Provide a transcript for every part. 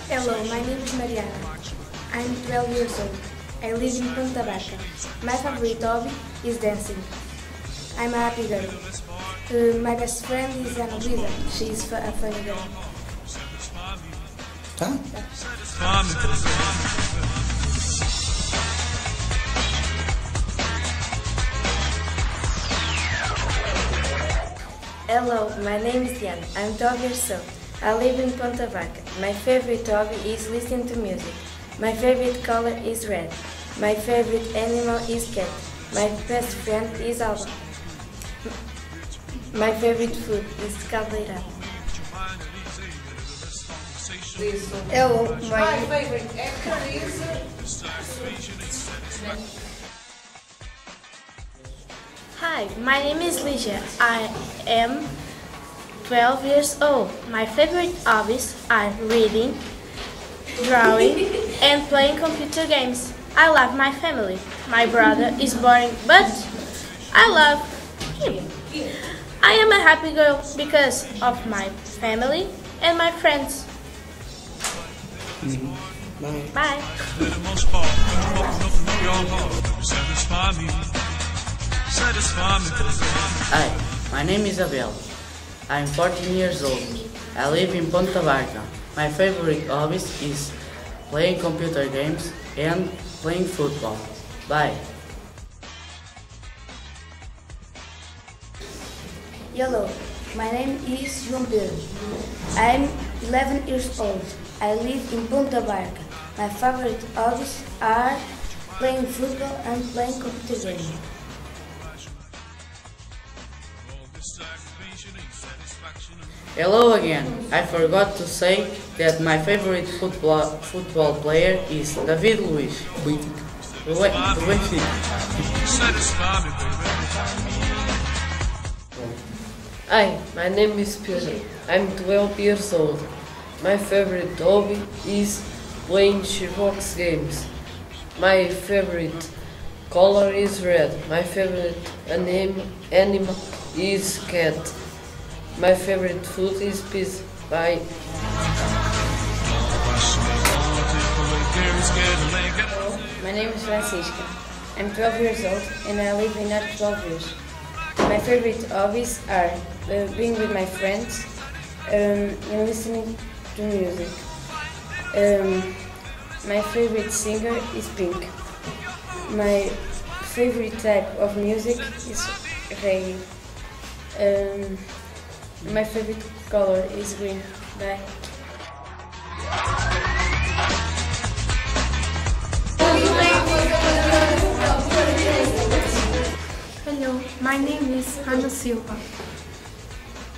Hello, my name is Mariana. I'm 12 years old. I live in Ponte. My favorite hobby is dancing. I'm a happy girl. My best friend is Ana Luisa. She is a funny girl. Tá? Hello, my name is Diana. I'm 12 years old. I live in Ponte. My favorite hobby is listening to music. My favorite color is red. My favorite animal is cat. My best friend is Alba. My favorite food is caldeirada. Hello, My favorite actor is... Hi, my name is Ligia. I am 12 years old. My favorite hobbies are reading, drawing, and playing computer games. I love my family. My brother is boring, but I love him. I am a happy girl because of my family and my friends. Bye. Bye. Hi, my name is Abel. I'm 14 years old. I live in Ponte. My favorite hobbies is playing computer games and playing football. Bye. Hello, my name is João Pedro. I'm 11 years old. I live in Ponte. My favorite hobbies are playing football and playing computer games. Hello again. I forgot to say that my favorite football player is David Luiz. Do Benfica. Hi, my name is Pedro. I'm 12 years old. My favorite hobby is playing shoebox games. My favorite color is red. My favorite animal is cat. My favorite food is pizza. Bye. Hello, my name is Francisca. I'm 12 years old and I live in Art 12 years. My favorite hobbies are being with my friends and listening to music. My favorite singer is Pink. My favorite type of music is reggae. My favorite color is green. Bye. Hello, my name is Ana Silva.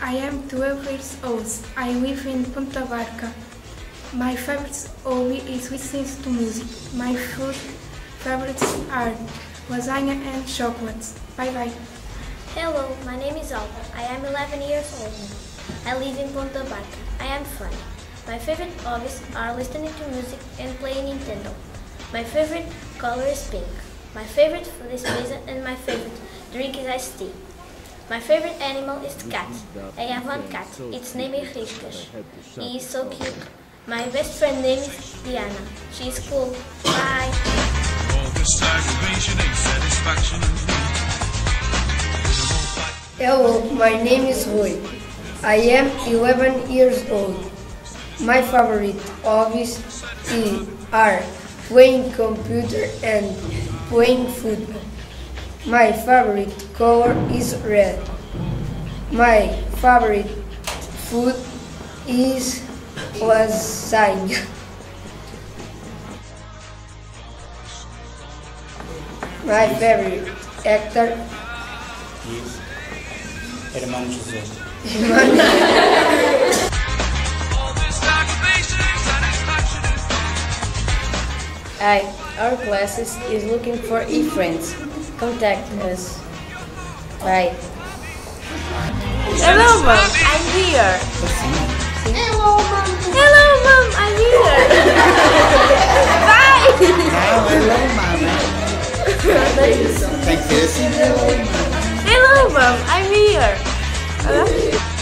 I am 12 years old. I live in Ponte Barca. My favorite hobby is listening to music. My food favorites are lasagna and chocolates. Bye bye. Hello, my name is Alba. I am 11 years old now. I live in Ponte Barca. I am funny. My favorite hobbies are listening to music and playing Nintendo. My favorite color is pink. My favorite food is pizza and my favorite drink is iced tea. My favorite animal is cat. I have one cat. Its name is Riscas. He is so cute. My best friend name is Diana. She is cool. Bye. Hello, my name is Rui. I am 11 years old. My favorite hobbies are playing computer and playing football. My favorite color is red. My favorite food is lasagna. My favorite actor Is Hermano José. Hi, our classes is looking for e-friends. Contact us. Bye. Hello, Mom. I'm here. Hello, Mom. Hello, Mom. I'm here. Bye. Hello, mama. Tem que ser assim. here.